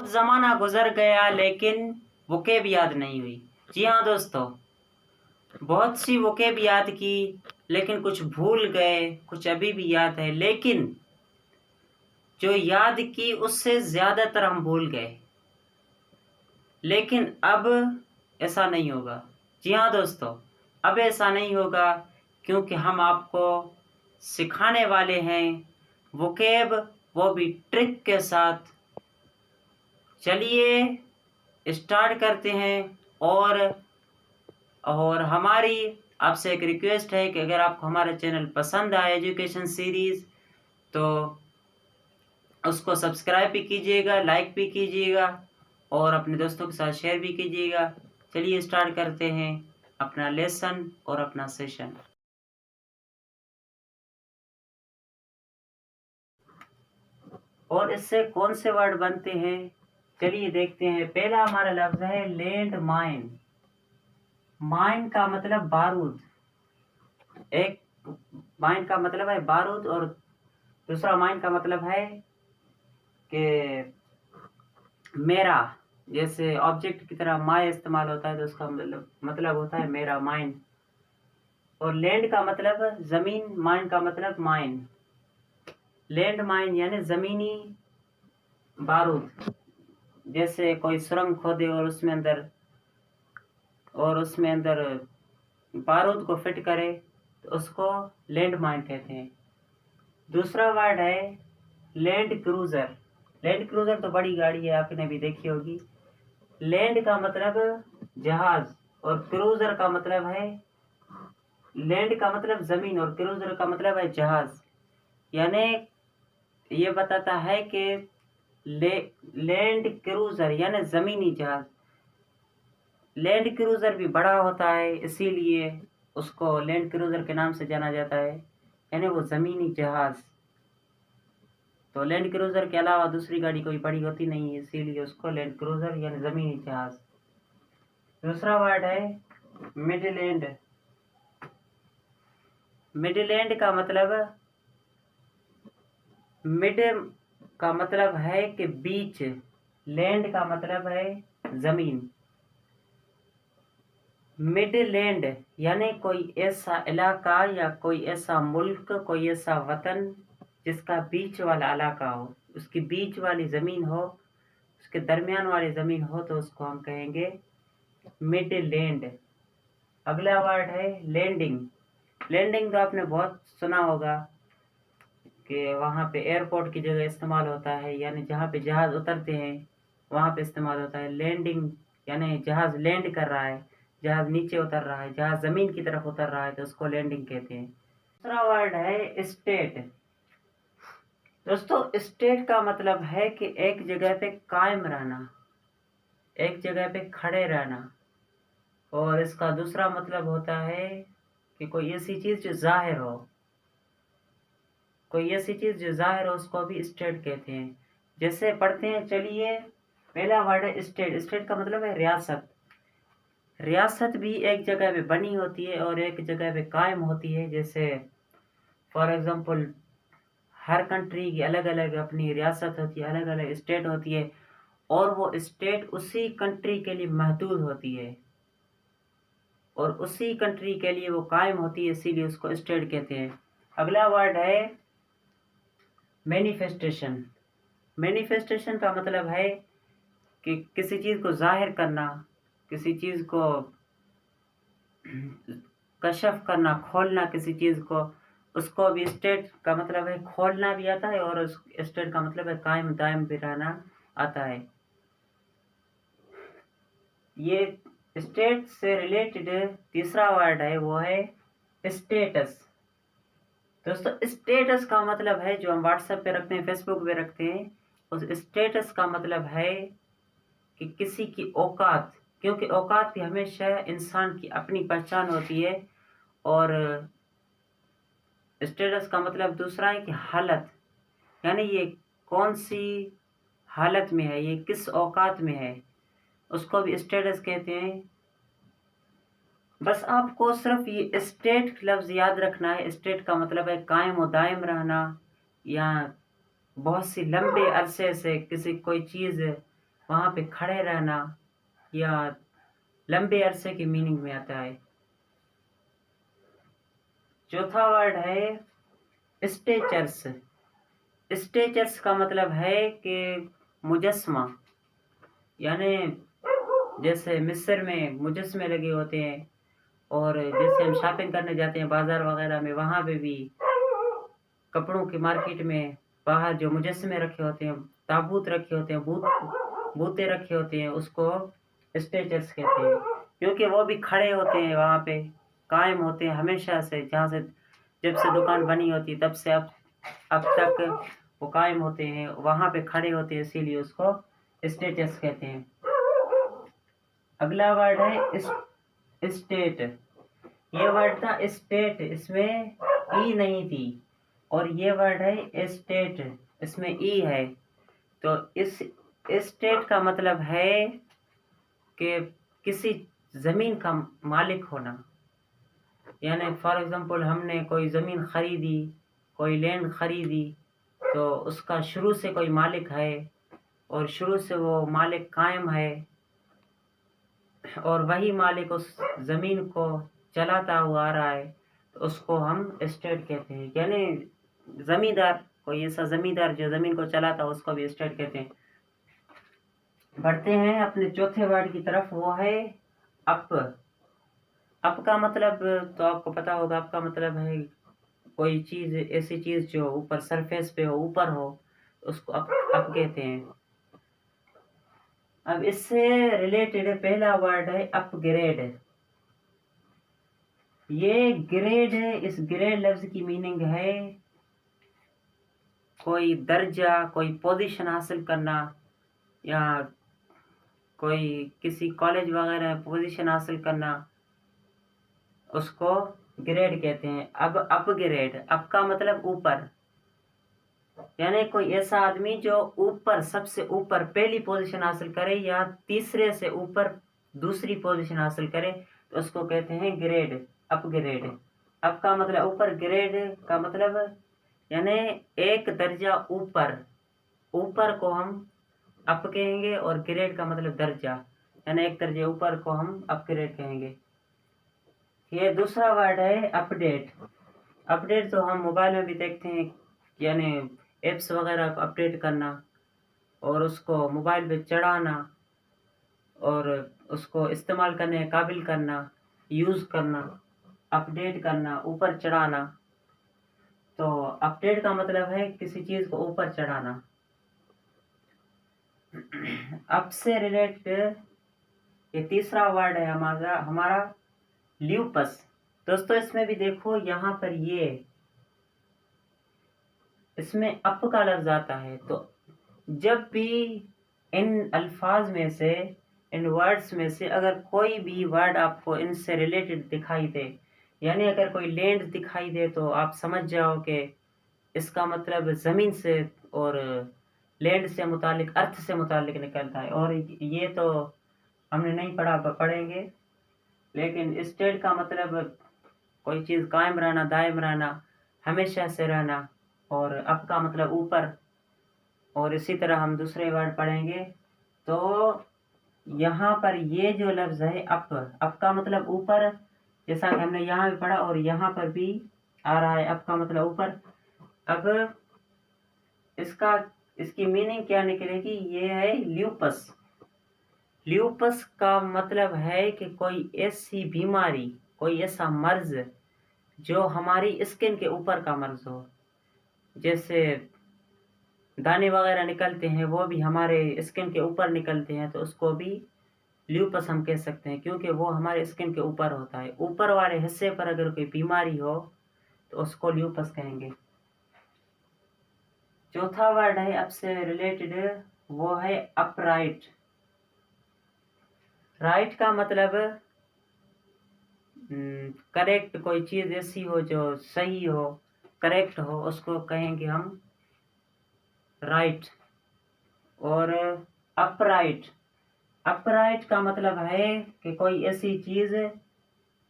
ज़माना गुज़र गया लेकिन वोकेब याद नहीं हुई। जी हाँ दोस्तों, बहुत सी वोकेब याद की लेकिन कुछ भूल गए, कुछ अभी भी याद है, लेकिन जो याद की उससे ज़्यादातर हम भूल गए। लेकिन अब ऐसा नहीं होगा। जी हाँ दोस्तों, अब ऐसा नहीं होगा क्योंकि हम आपको सिखाने वाले हैं वोकेब, वो भी ट्रिक के साथ। चलिए स्टार्ट करते हैं। और हमारी आपसे एक रिक्वेस्ट है कि अगर आपको हमारा चैनल पसंद आए एजुकेशन सीरीज़, तो उसको सब्सक्राइब भी कीजिएगा, लाइक भी कीजिएगा और अपने दोस्तों के साथ शेयर भी कीजिएगा। चलिए स्टार्ट करते हैं अपना लेसन और अपना सेशन। और इससे कौन से वर्ड बनते हैं, चलिए देखते हैं। पहला हमारा लफ्ज़ है लैंड माइन। माइन का मतलब बारूद। एक माइन का मतलब है बारूद और दूसरा माइन का मतलब है कि मेरा। जैसे ऑब्जेक्ट की तरह माय इस्तेमाल होता है तो उसका मतलब होता है मेरा, माइन। और लैंड का मतलब ज़मीन, माइन का मतलब माइन। लैंड माइन यानी ज़मीनी बारूद। जैसे कोई सुरंग खोदे और उसमें अंदर बारूद को फिट करे तो उसको लैंड माइन कहते हैं। दूसरा वर्ड है लैंड क्रूज़र। लैंड क्रूज़र तो बड़ी गाड़ी है, आपने भी देखी होगी। लैंड का मतलब जहाज और क्रूज़र का मतलब है, लैंड का मतलब ज़मीन और क्रूज़र का मतलब है जहाज। यानी ये बताता है कि लैंड क्रूज़र यानी ज़मीनी जहाज। लैंड क्रूज़र भी बड़ा होता है, इसीलिए उसको लैंड क्रूज़र के नाम से जाना जाता है, यानी वो ज़मीनी जहाज। तो लैंड क्रूज़र के अलावा दूसरी गाड़ी कोई बड़ी होती नहीं है, इसीलिए उसको लैंड क्रूज़र यानी ज़मीनी जहाज। दूसरा वर्ड है मिडलैंड। मिडलैंड का मतलब, मिड का मतलब है कि बीच, लैंड का मतलब है ज़मीन। मिडलैंड यानी कोई ऐसा इलाका या कोई ऐसा मुल्क, कोई ऐसा वतन जिसका बीच वाला इलाका हो, उसकी बीच वाली ज़मीन हो, उसके दरमियान वाली ज़मीन हो, तो उसको हम कहेंगे मिडलैंड। अगला वर्ड है लैंडिंग। लैंडिंग तो आपने बहुत सुना होगा कि वहाँ पे एयरपोर्ट की जगह इस्तेमाल होता है, यानी जहाँ पे जहाज़ उतरते हैं वहाँ पे इस्तेमाल होता है। लैंडिंग यानी जहाज़ लैंड कर रहा है, जहाज़ नीचे उतर रहा है, जहाज़ ज़मीन की तरफ उतर रहा है, तो उसको लैंडिंग कहते हैं। दूसरा वर्ड है स्टेट। दोस्तों, स्टेट का मतलब है कि एक जगह पे कायम रहना, एक जगह पे खड़े रहना। और इसका दूसरा मतलब होता है कि कोई ऐसी चीज़ जो ज़ाहिर हो, कोई ऐसी चीज़ जो ज़ाहिर हो उसको भी स्टेट कहते हैं। जैसे पढ़ते हैं, चलिए। पहला वर्ड है स्टेट। स्टेट का मतलब है रियासत। रियासत भी एक जगह पे बनी होती है और एक जगह पे कायम होती है। जैसे फॉर एग्जांपल हर कंट्री की अलग अलग अपनी रियासत होती है, अलग अलग स्टेट होती है, और वो स्टेट उसी कंट्री के लिए महदूद होती है और उसी कंट्री के लिए वो कायम होती है, इसीलिए उसको स्टेट कहते हैं। अगला वर्ड है मैनिफेस्टेशन। मैनिफेस्टेशन का मतलब है कि किसी चीज़ को जाहिर करना, किसी चीज़ को कशफ करना, खोलना किसी चीज़ को, उसको भी स्टेट का मतलब है खोलना भी आता है और उस स्टेट का मतलब है कायम दायम भी रहना आता है। ये स्टेट से रिलेटेड तीसरा वर्ड है, वो है स्टेटस। दोस्तों, स्टेटस का मतलब है जो हम व्हाट्सएप पे रखते हैं, फेसबुक पे रखते हैं, उस स्टेटस का मतलब है कि किसी की औकात। क्योंकि औकात भी हमेशा इंसान की अपनी पहचान होती है। और स्टेटस का मतलब दूसरा है कि हालत, यानी ये कौन सी हालत में है, ये किस औकात में है, उसको भी स्टेटस कहते हैं। बस आपको सिर्फ ये स्टेट लफ्ज़ याद रखना है। स्टेट का मतलब है कायम और दायम रहना, या बहुत सी लंबे अरसे से किसी कोई चीज़ वहाँ पे खड़े रहना या लंबे अरसे की मीनिंग में आता है। चौथा वर्ड है स्टेचर्स। स्टेचर्स का मतलब है कि मुजस्मा, यानी जैसे मिस्र में मुजस्मे लगे होते हैं, और जैसे हम शॉपिंग करने जाते हैं बाजार वगैरह में, वहाँ पे भी कपड़ों की मार्केट में बाहर जो मुजस्मे रखे होते हैं, ताबूत रखे होते हैं, बूते रखे होते हैं, उसको स्टेचर्स कहते हैं, क्योंकि वो भी खड़े होते हैं, वहाँ पे कायम होते हैं हमेशा से, जहाँ से जब से दुकान बनी होती है तब से अब तक वो कायम होते हैं, वहाँ पे खड़े होते हैं, इसीलिए उसको स्टेचर्स कहते हैं। अगला वर्ड है स्टेट। ये वर्ड था स्टेट, इसमें ई नहीं थी, और ये वर्ड है स्टेट, इसमें ई है। तो इस स्टेट का मतलब है कि किसी जमीन का मालिक होना, यानी फॉर एग्जांपल हमने कोई ज़मीन खरीदी, कोई लैंड खरीदी, तो उसका शुरू से कोई मालिक है और शुरू से वो मालिक कायम है, और वही मालिक उस ज़मीन को चलाता हुआ आ रहा है, तो उसको हम स्टेट कहते हैं। यानी ज़मींदार, कोई ऐसा ज़मींदार जो ज़मीन को चलाता है, उसको भी स्टेट कहते हैं। बढ़ते हैं अपने चौथे वर्ड की तरफ, वो है अप। अप का मतलब तो आपको पता होगा, अप का मतलब है कोई चीज़, ऐसी चीज़ जो ऊपर सरफेस पे हो, ऊपर हो, उसको अप कहते हैं। अब इससे रिलेटेड पहला वर्ड है अपग्रेड। ये ग्रेड है, इस ग्रेड लफ्ज की मीनिंग है कोई दर्जा, कोई पोजीशन हासिल करना, या कोई किसी कॉलेज वगैरह पोजीशन हासिल करना, उसको ग्रेड कहते हैं। अब अपग्रेड, अप का मतलब ऊपर, यानी कोई ऐसा आदमी जो ऊपर, सबसे ऊपर पहली पोजीशन हासिल करे, या तीसरे से ऊपर दूसरी पोजीशन हासिल करे, तो उसको कहते हैं ग्रेड, अपग्रेड। अप का मतलब ऊपर, ग्रेड का मतलब यानी एक दर्जा ऊपर, ऊपर को हम अप कहेंगे, और ग्रेड का मतलब दर्जा, यानी एक दर्जे ऊपर को हम अपग्रेड कहेंगे। ये दूसरा वर्ड है अपडेट। अपडेट तो हम मोबाइल में भी देखते हैं, यानी एप्स वगैरह को अपडेट करना, और उसको मोबाइल पे चढ़ाना, और उसको इस्तेमाल करने के काबिल करना, यूज़ करना, अपडेट करना, ऊपर चढ़ाना। तो अपडेट का मतलब है किसी चीज़ को ऊपर चढ़ाना। अप से रिलेटेड ये तीसरा वर्ड है हमारा ल्यूपस। दोस्तों इसमें भी देखो, यहाँ पर ये इसमें अप का लफ्ज आता है, तो जब भी इन अल्फाज में से, इन वर्ड्स में से अगर कोई भी वर्ड आपको इनसे रिलेटेड दिखाई दे, यानी अगर कोई लैंड दिखाई दे, तो आप समझ जाओ कि इसका मतलब ज़मीन से और लैंड से मुतालिक, अर्थ से मुतालिक निकलता है। और ये तो हमने नहीं पढ़ा, पढ़ेंगे। लेकिन स्टेट का मतलब कोई चीज़ कायम रहना, दायम रहना, हमेशा से रहना, और अप का मतलब ऊपर। और इसी तरह हम दूसरे वर्ड पढ़ेंगे। तो यहाँ पर ये जो लफ्ज़ है अप का मतलब ऊपर, जैसा कि हमने यहाँ भी पढ़ा और यहाँ पर भी आ रहा है, अप का मतलब ऊपर। अब इसकी मीनिंग क्या निकलेगी, ये है ल्यूपस। ल्यूपस का मतलब है कि कोई ऐसी बीमारी, कोई ऐसा मर्ज जो हमारी स्किन के ऊपर का मर्ज हो। जैसे दाने वगैरह निकलते हैं, वो भी हमारे स्किन के ऊपर निकलते हैं, तो उसको भी ल्यूपस हम कह सकते हैं, क्योंकि वो हमारे स्किन के ऊपर होता है। ऊपर वाले हिस्से पर अगर कोई बीमारी हो तो उसको ल्यूपस कहेंगे। चौथा वर्ड है अप से रिलेटेड, वो है अपराइट। राइट का मतलब करेक्ट, कोई चीज़ ऐसी हो जो सही हो, करेक्ट हो, उसको कहेंगे हम राइट। और अपराइट, अपराइट का मतलब है कि कोई ऐसी चीज़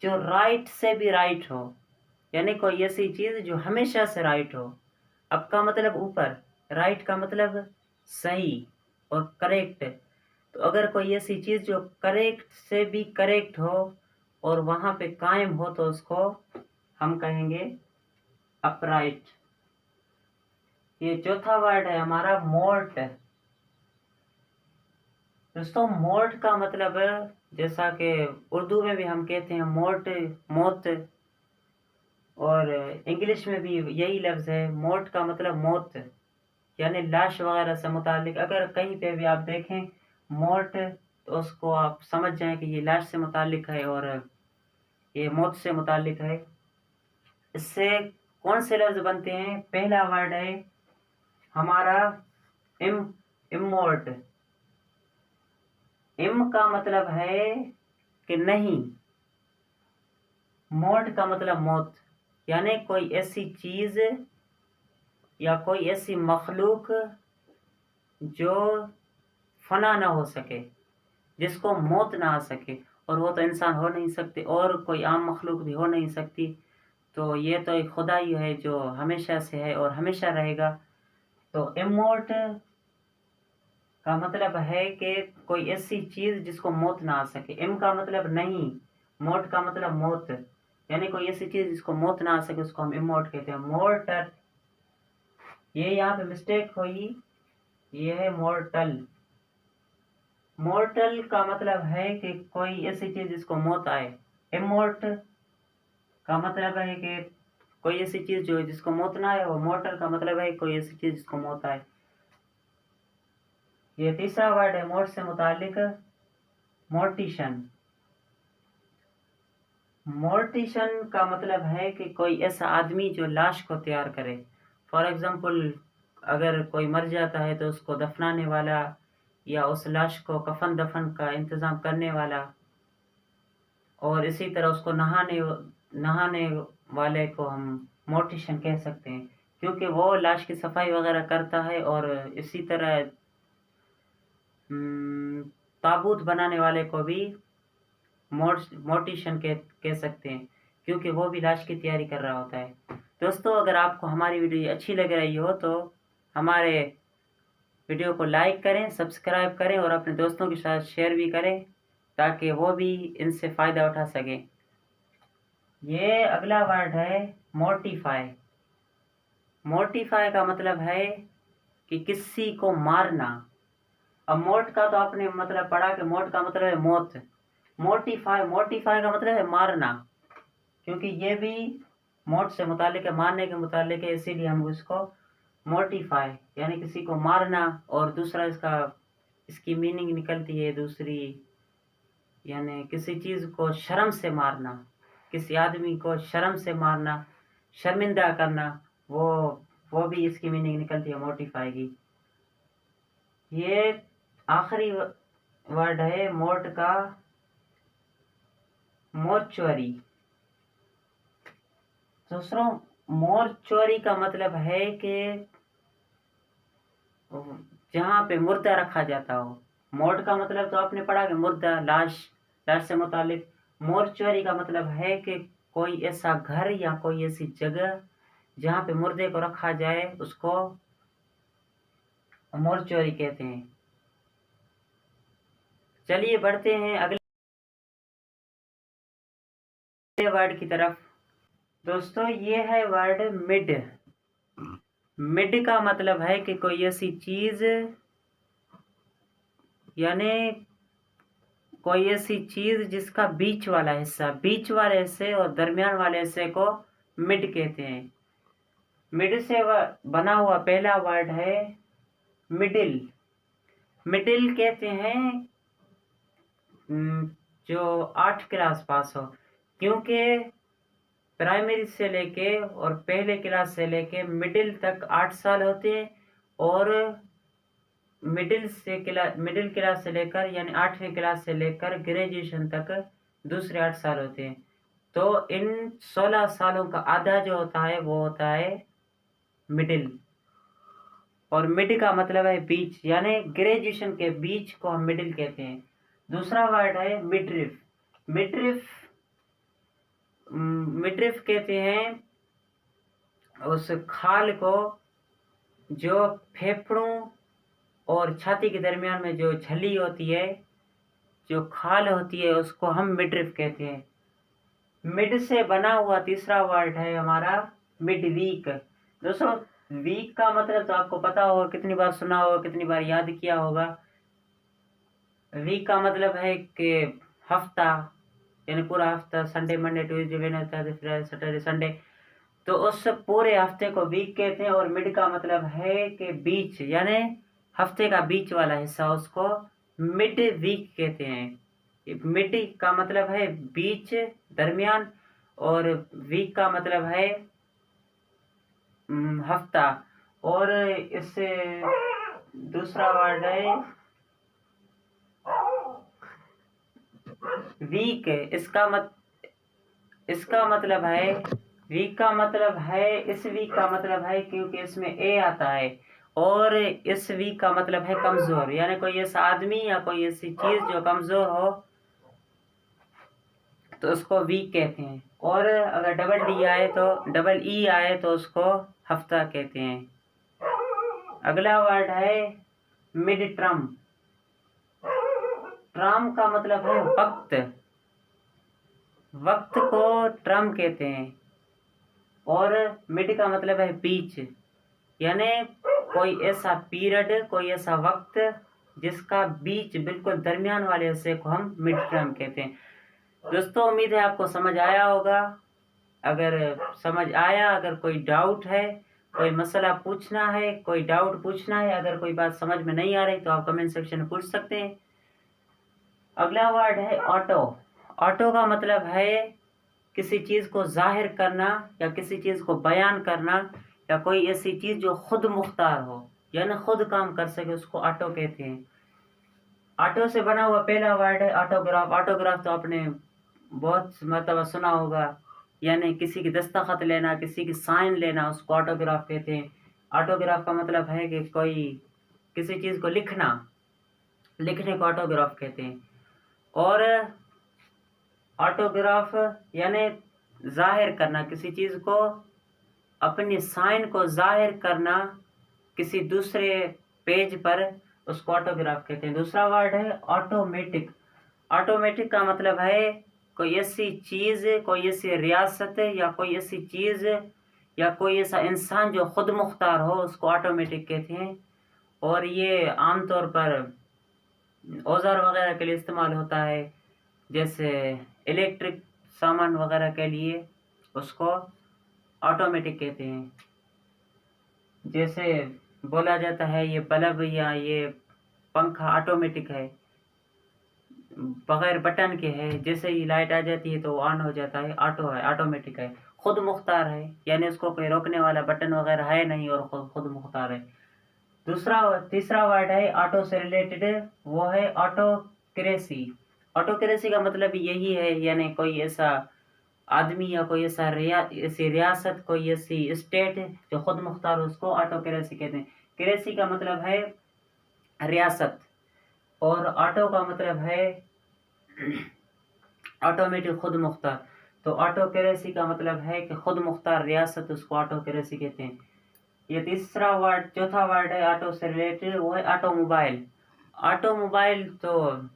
जो राइट से भी राइट हो, यानी कोई ऐसी चीज़ जो हमेशा से राइट हो। अप का मतलब ऊपर, राइट का मतलब सही और करेक्ट। तो अगर कोई ऐसी चीज़ जो करेक्ट से भी करेक्ट हो और वहाँ पे कायम हो तो उसको हम कहेंगे अपराइट। ये चौथा वर्ड है हमारा मोर्ट। दोस्तों मोर्ट का मतलब जैसा कि उर्दू में भी हम कहते हैं मोर्ट, मौत, और इंग्लिश में भी यही लफ्ज़ है। मोर्ट का मतलब मौत, यानी लाश वगैरह से मुतालिक। अगर कहीं पे भी आप देखें मोर्ट तो उसको आप समझ जाएं कि ये लाश से मुतालिक है और ये मौत से मुतालिक है। इससे कौन से लफ्ज़ बनते हैं? पहला वर्ड है हमारा इमोर्ट। इम का मतलब है कि नहीं, मोर्ट का मतलब मौत, यानी कोई ऐसी चीज़ या कोई ऐसी मखलूक जो फना ना हो सके, जिसको मौत ना आ सके, और वो तो इंसान हो नहीं सकते और कोई आम मखलूक भी हो नहीं सकती। तो ये तो एक खुदा ही है जो हमेशा से है और हमेशा रहेगा। तो इमोर्ट का मतलब है कि कोई ऐसी चीज़ जिसको मौत ना आ सके। इम का मतलब नहीं, मोर्ट का मतलब मौत, यानी कोई ऐसी चीज़ जिसको मौत ना आ सके उसको हम इमोर्ट कहते हैं। मोर्टर, ये यहाँ पे मिस्टेक हुई, ये है मोर्टल। मोर्टल का मतलब है कि कोई ऐसी चीज़ जिसको मौत आए। इमोर्ट का मतलब है कि कोई ऐसी चीज़ जो जिसको मौत ना आए, और मोर्टल का मतलब है कोई ऐसी चीज़ जिसको मौत आए। ये तीसरा वर्ड है मोर्ट से मुतालिक, मोर्टिशन। मोर्टिशन का मतलब है कि कोई ऐसा आदमी जो लाश को तैयार करे। फॉर एग्जांपल अगर कोई मर जाता है तो उसको दफनाने वाला या उस लाश को कफन दफन का इंतज़ाम करने वाला, और इसी तरह उसको नहाने वाले को हम मोर्टिशन कह सकते हैं, क्योंकि वो लाश की सफाई वगैरह करता है। और इसी तरह ताबूत बनाने वाले को भी मोर्टिशन कह सकते हैं, क्योंकि वो भी लाश की तैयारी कर रहा होता है। दोस्तों अगर आपको हमारी वीडियो अच्छी लग रही हो तो हमारे वीडियो को लाइक करें, सब्सक्राइब करें और अपने दोस्तों के साथ शेयर भी करें ताकि वो भी इनसे फ़ायदा उठा सकें। ये अगला वर्ड है मोर्टिफाई। मोर्टिफाई का मतलब है कि किसी को मारना। अब मोर्ट का तो आपने मतलब पढ़ा कि मोर्ट का मतलब है मौत। मोर्टिफाई का मतलब है मारना, क्योंकि ये भी मोर्ट से मुतालिक है, मारने के मुतालिक है, इसीलिए हम उसको मोर्टिफाई यानी किसी को मारना। और दूसरा इसकी मीनिंग निकलती है दूसरी, यानी किसी चीज़ को शर्म से मारना, किसी आदमी को शर्म से मारना, शर्मिंदा करना, वो भी इसकी मीनिंग निकलती है मोर्टिफाई की। ये आखिरी वर्ड है मोर्ट का, मोर्चुअरी। दूसरों मोर्चुअरी का मतलब है कि जहाँ पे मुर्दा रखा जाता हो। मोर्ट का मतलब तो आपने पढ़ा कि मुर्दा, लाश, लाश से मुतालिक। मोर्चुअरी का मतलब है कि कोई ऐसा घर या कोई ऐसी जगह जहाँ पे मुर्दे को रखा जाए उसको मोर्चुअरी कहते हैं। चलिए बढ़ते हैं अगले वर्ड की तरफ। दोस्तों ये है वर्ड मिड। मिड का मतलब है कि कोई ऐसी चीज़, यानी कोई ऐसी चीज़ जिसका बीच वाला हिस्सा, बीच वाले हिस्से और दरमियान वाले हिस्से को मिड कहते हैं। मिड से बना हुआ पहला वर्ड है मिडिल। मिडिल कहते हैं जो 8 क्लास पास हो, क्योंकि प्राइमरी से लेके और पहले क्लास से लेके मिडिल तक 8 साल होते हैं, और मिडिल क्लास से लेकर यानी 8वीं क्लास से लेकर ग्रेजुएशन तक दूसरे 8 साल होते हैं। तो इन 16 सालों का आधा जो होता है वो होता है मिडिल। और मिड का मतलब है बीच, यानी ग्रेजुएशन के बीच को हम मिडिल कहते हैं। दूसरा वर्ड है मिडरिफ। मिडरिफ मिडरिफ कहते हैं उस खाल को जो फेफड़ों और छाती के दरमियान में जो झिल्ली होती है, जो खाल होती है, उसको हम मिडरिफ कहते हैं। मिड से बना हुआ तीसरा वर्ड है हमारा मिड वीक। दोस्तों, वीक का मतलब तो आपको पता होगा, कितनी बार सुना होगा, कितनी बार याद किया होगा। वीक का मतलब है कि हफ्ता, यानी पूरा हफ्ता, Sunday Monday Tuesday Wednesday Friday Saturday Sunday, तो उस पूरे हफ्ते को वीक कहते हैं। और मिड का मतलब है कि बीच, यानी हफ्ते का बीच वाला हिस्सा, उसको मिड वीक कहते हैं। मिड का मतलब है बीच, दरमियान, और वीक का मतलब है हफ्ता। और इससे दूसरा वर्ड है वीक। इसका मतलब है, वीक का मतलब है, इस वीक का मतलब है, क्योंकि इसमें ए आता है, और इस वीक का मतलब है कमजोर, यानी कोई ऐसा आदमी या कोई ऐसी चीज जो कमजोर हो तो उसको वीक कहते हैं। और अगर डबल डी आए तो, डबल ई आए तो उसको हफ्ता कहते हैं। अगला वर्ड है मिड ट्रम। ट्रम का मतलब है वक्त। वक्त को ट्रम कहते हैं। और मिड का मतलब है बीच, यानी कोई ऐसा पीरियड, कोई ऐसा वक्त जिसका बीच, बिल्कुल दरमियान वाले हिस्से को हम मिड टर्म कहते हैं। दोस्तों, उम्मीद है आपको समझ आया होगा। अगर समझ आया, अगर कोई डाउट है, कोई मसला पूछना है, कोई डाउट पूछना है, अगर कोई बात समझ में नहीं आ रही तो आप कमेंट सेक्शन में पूछ सकते हैं। अगला वर्ड है ऑटो। ऑटो का मतलब है किसी चीज को जाहिर करना, या किसी चीज को बयान करना, या कोई ऐसी चीज जो खुद मुख्तार हो, यानी खुद काम कर सके, उसको ऑटो कहते हैं। ऑटो से बना हुआ पहला वर्ड है ऑटोग्राफ। ऑटोग्राफ तो आपने बहुत मतलब सुना होगा, यानी किसी की दस्तखत लेना, किसी की साइन लेना, उसको ऑटोग्राफ कहते हैं। ऑटोग्राफ का मतलब है कि कोई किसी चीज को लिखना, लिखने को ऑटोग्राफ कहते हैं। और ऑटोग्राफ यानी जाहिर करना, किसी चीज को, अपनी साइन को जाहिर करना किसी दूसरे पेज पर, उसको ऑटोग्राफ कहते हैं। दूसरा वर्ड है ऑटोमेटिक। ऑटोमेटिक का मतलब है कोई ऐसी चीज, कोई ऐसी रियासत, या कोई ऐसी चीज, या कोई ऐसा इंसान जो खुद मुख्तार हो, उसको ऑटोमेटिक कहते हैं। और ये आमतौर पर औजार वगैरह के लिए इस्तेमाल होता है, जैसे इलेक्ट्रिक सामान वगैरह के लिए उसको ऑटोमेटिक कहते हैं। जैसे बोला जाता है ये बल्ब या ये पंखा ऑटोमेटिक है, बगैर बटन के है, जैसे ही लाइट आ जाती है तो ऑन हो जाता है, ऑटो है, ऑटोमेटिक है, खुद मुख्तार है, यानी उसको कोई रोकने वाला बटन वगैरह है नहीं, और खुद मुख्तार है। तीसरा वर्ड है ऑटो से रिलेटेड, वो है ऑटोक्रेसी। ऑटोक्रेसी का मतलब यही है, यानी कोई ऐसा आदमी या कोई ऐसा ऐसी रियासत, कोई ऐसी स्टेट जो खुद मुख्तार हो, उसको ऑटोक्रेसी कहते हैं। क्रेसी का मतलब है रियासत, और ऑटो का मतलब है ऑटोमेटिक, खुद मुख्तार। तो ऑटोक्रेसी का मतलब है कि खुद मुख्तार रियासत, उसको ऑटोक्रेसी कहते हैं। ये चौथा वर्ड है ऑटो से रिलेटेड, वो है ऑटोमोबाइल। ऑटोमोबाइल तो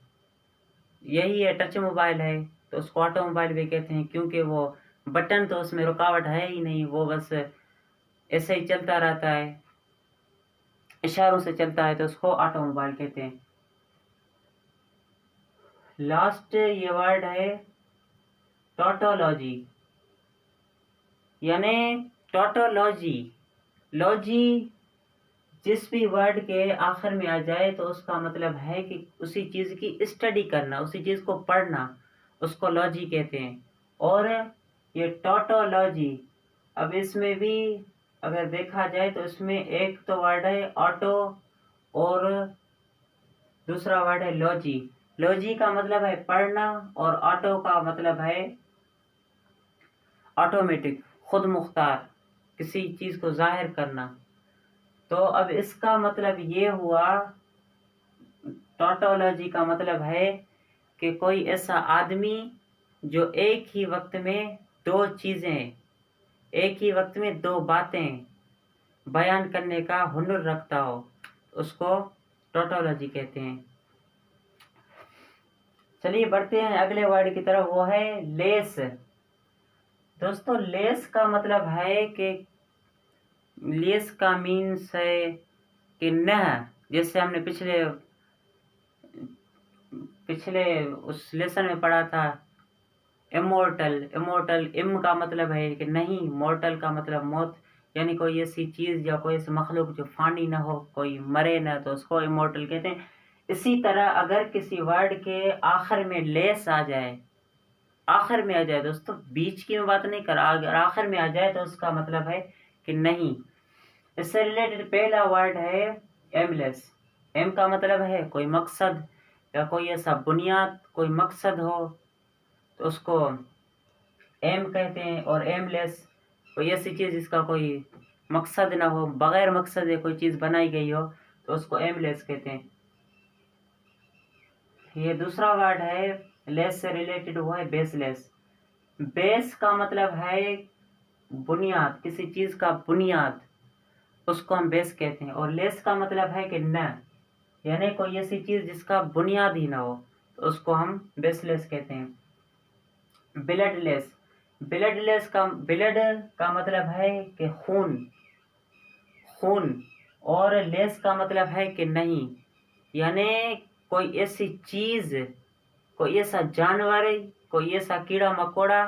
यही है, टच मोबाइल है, तो उसको ऑटोमोबाइल भी कहते हैं, क्योंकि वो बटन तो उसमें रुकावट है ही नहीं, वो बस ऐसे ही चलता रहता है, इशारों से चलता है, तो उसको ऑटोमोबाइल कहते हैं। लास्ट ये वर्ड है टोटोलॉजी, यानी टोटोलॉजी। लॉजी जिस भी वर्ड के आखिर में आ जाए तो उसका मतलब है कि उसी चीज की स्टडी करना, उसी चीज को पढ़ना, उसको लॉजी कहते हैं। और ये टोटोलॉजी, अब इसमें भी अगर देखा जाए तो इसमें एक तो वर्ड है ऑटो, और दूसरा वर्ड है लॉजी। लॉजी का मतलब है पढ़ना, और ऑटो का मतलब है ऑटोमेटिक, खुद मुख्तार, किसी चीज को जाहिर करना। तो अब इसका मतलब ये हुआ, टोटोलॉजी का मतलब है कि कोई ऐसा आदमी जो एक ही वक्त में दो चीजें, एक ही वक्त में दो बातें बयान करने का हुनर रखता हो, उसको टोटोलॉजी कहते हैं। चलिए बढ़ते हैं अगले वर्ड की तरफ, वो है लेस। दोस्तों लेस का मतलब है कि लेस का मीन्स है कि न, जैसे हमने पिछले उस लेसन में पढ़ा था इमोर्टल। इमोर्टल इम का मतलब है कि नहीं, मोर्टल का मतलब मौत, यानी कोई ऐसी चीज या कोई ऐसी मखलूक जो फानी ना हो, कोई मरे ना, तो उसको इमोर्टल कहते हैं। इसी तरह अगर किसी वर्ड के आखिर में लेस आ जाए, आखिर में आ जाए दोस्तों, बीच की मैं बात नहीं कर रहा, अगर आखिर में आ जाए तो उसका मतलब है कि नहीं। इससे रिलेटेड पहला वर्ड है एमलेस। एम का मतलब है कोई मकसद या कोई ऐसा बुनियाद, कोई मकसद हो तो उसको एम कहते हैं। और एमलेस कोई ऐसी चीज़ जिसका कोई मकसद ना हो, बगैर मकसद है कोई चीज़ बनाई गई हो, तो उसको एमलेस कहते हैं। ये दूसरा वर्ड है लेस से रिलेटेड, वो है बेसलेस। बेस का मतलब है बुनियाद, किसी चीज़ का बुनियाद, उसको हम बेस कहते हैं। और लेस का मतलब है कि न, यानी कोई ऐसी चीज़ जिसका बुनियाद ही ना हो, तो उसको हम बेसलेस कहते हैं। ब्लडलेस। ब्लड का मतलब है कि खून, खून। और लेस का मतलब है कि नहीं, यानी कोई ऐसी चीज, कोई ऐसा जानवर, कोई ऐसा कीड़ा मकोड़ा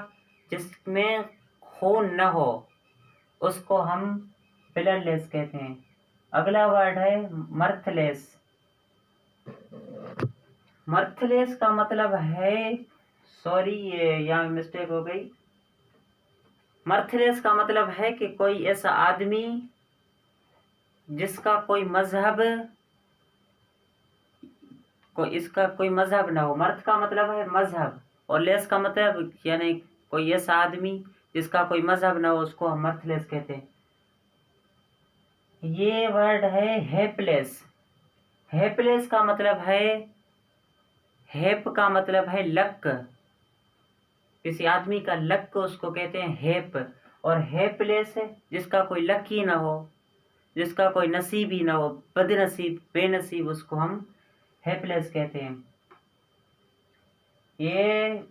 जिसमें खून न हो, उसको हम ब्लडलेस कहते हैं। अगला वर्ड है मर्थलेस। मर्थलेस का मतलब है, सॉरी ये यहाँ मिस्टेक हो गई। मर्थलेस का मतलब है कि कोई ऐसा आदमी जिसका कोई मजहब, इसका कोई मजहब ना हो। मर्थ का मतलब है मजहब, और लेस का मतलब यानी कोई ऐसा आदमी जिसका कोई मजहब ना हो, उसको हम मर्थलेस कहते हैं। ये वर्ड है हेपलेस। हेपलेस का मतलब है, हेप का मतलब है लक, किसी आदमी का लक को उसको कहते हैं हेप। और हेपलेस है जिसका कोई लक ही ना हो, जिसका कोई नसीब ही ना हो, बदनसीब, बेनसीब, उसको हम हेपलेस कहते हैं। ये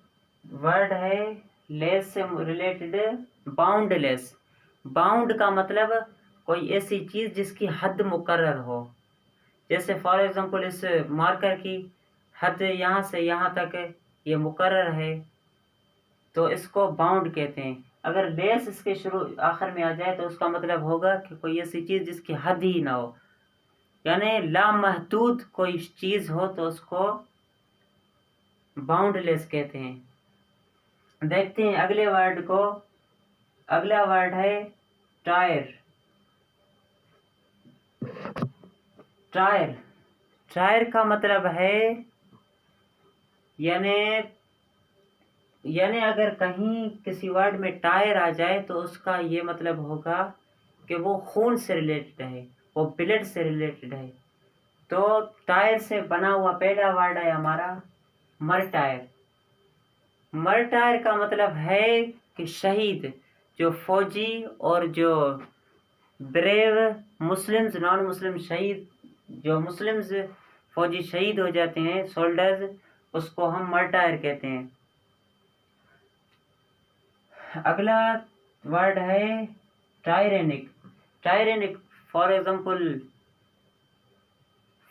वर्ड है लेस से रिलेटेड बाउंडलेस। बाउंड का मतलब कोई ऐसी चीज जिसकी हद मुकर्रर हो, जैसे फॉर एग्जांपल इस मार्कर की हद यहाँ से यहाँ तक ये मुकर्रर है, तो इसको बाउंड कहते हैं। अगर लेस इसके शुरू आखिर में आ जाए तो उसका मतलब होगा कि कोई ऐसी चीज जिसकी हद ही ना हो, यानी लामहदूद कोई चीज हो, तो उसको बाउंडलेस कहते हैं। देखते हैं अगले वर्ड को। अगला वर्ड है टायर। टायर, टायर का मतलब है, यानी अगर कहीं किसी वर्ड में टायर आ जाए तो उसका ये मतलब होगा कि वो खून से रिलेटेड है, वो ब्लड से रिलेटेड है। तो टायर से बना हुआ पहला वर्ड है हमारा मरटायर। मरटायर का मतलब है कि शहीद, जो फौजी और जो ब्रेव मुस्लिम्स, नॉन मुस्लिम शहीद, जो मुस्लिम्स फौजी शहीद हो जाते हैं, सोल्डर्स, उसको हम मरटायर कहते हैं। अगला वर्ड है टायरेनिक। टायरेनिक फॉर एग्जांपल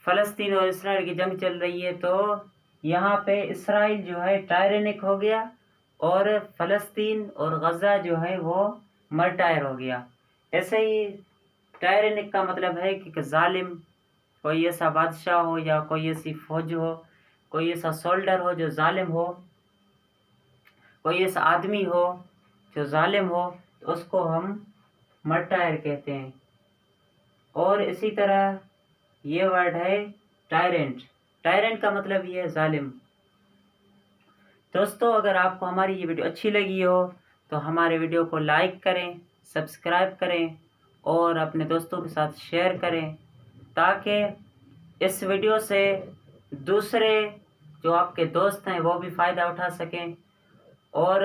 फलस्तीन और इसराइल की जंग चल रही है, तो यहाँ पे इसराइल जो है टायरेनिक हो गया, और फलस्तीन और गजा जो है वो मरटायर हो गया। ऐसे ही टायरेनिक का मतलब है कि जालिम, कोई ऐसा बादशाह हो या कोई ऐसी फौज हो, कोई ऐसा सोल्डर हो जो जालिम हो, कोई ऐसा आदमी हो जो जालिम हो, तो उसको हम मरटायर कहते हैं। और इसी तरह ये वर्ड है टायरेंट। टायरेंट का मतलब ये है जालिम। दोस्तों अगर आपको हमारी ये वीडियो अच्छी लगी हो तो हमारे वीडियो को लाइक करें, सब्सक्राइब करें और अपने दोस्तों के साथ शेयर करें, ताकि इस वीडियो से दूसरे जो आपके दोस्त हैं वो भी फ़ायदा उठा सकें। और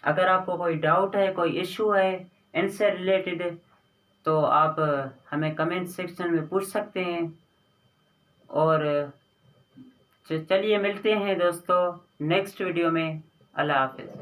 अगर आपको कोई डाउट है, कोई इशू है इनसे रिलेटेड, तो आप हमें कमेंट सेक्शन में पूछ सकते हैं। और चलिए मिलते हैं दोस्तों नेक्स्ट वीडियो में। अल्लाह हाफिज़।